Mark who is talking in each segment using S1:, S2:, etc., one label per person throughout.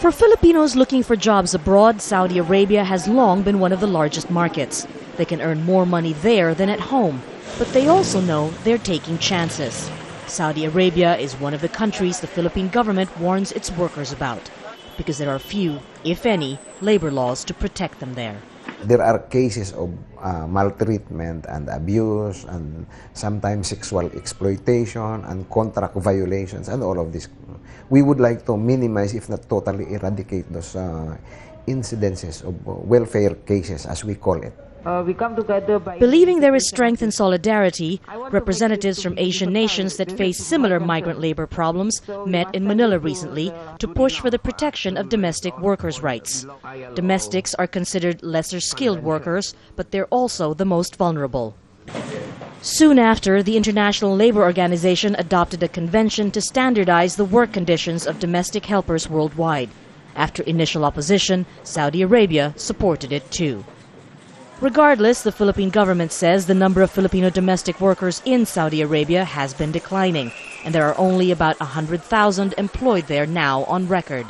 S1: For Filipinos looking for jobs abroad, Saudi Arabia has long been one of the largest markets. They can earn more money there than at home, but they also know they're taking chances. Saudi Arabia is one of the countries the Philippine government warns its workers about, because there are few, if any, labor laws to protect them there.
S2: There are cases of maltreatment and abuse and sometimes sexual exploitation and contract violations and all of this. We would like to minimize, if not totally eradicate, those incidences of welfare cases, as we call it.
S3: We come together by
S1: Believing there is strength in solidarity, representatives from Asian nations that face similar migrant labor problems met in Manila recently to push for the protection of domestic workers' rights. Domestics are considered lesser skilled workers, but they're also the most vulnerable. Soon after, the International Labor Organization adopted a convention to standardize the work conditions of domestic helpers worldwide. After initial opposition, Saudi Arabia supported it too. Regardless, the Philippine government says the number of Filipino domestic workers in Saudi Arabia has been declining, and there are only about 100,000 employed there now on record.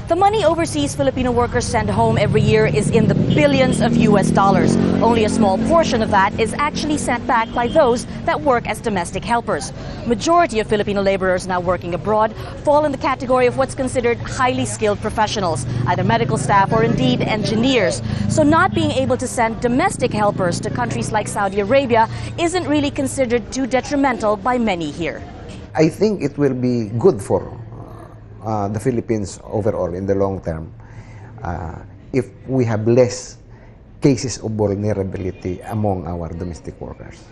S1: The money overseas Filipino workers send home every year is in the billions of US dollars. Only a small portion of that is actually sent back by those that work as domestic helpers. Majority of Filipino laborers now working abroad fall in the category of what's considered highly skilled professionals, either medical staff or indeed engineers. So not being able to send domestic helpers to countries like Saudi Arabia isn't really considered too detrimental by many here.
S2: I think it will be good for the Philippines overall in the long term if we have less cases of vulnerability among our domestic workers.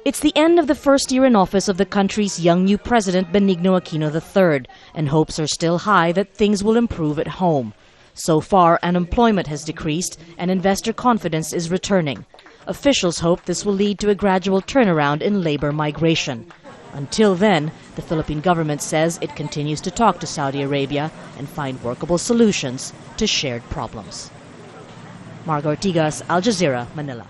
S1: It's the end of the first year in office of the country's young new president, Benigno Aquino III, and hopes are still high that things will improve at home. So far, unemployment has decreased and investor confidence is returning. Officials hope this will lead to a gradual turnaround in labor migration. Until then, the Philippine government says it continues to talk to Saudi Arabia and find workable solutions to shared problems. Marga, Ortigas, Al Jazeera, Manila.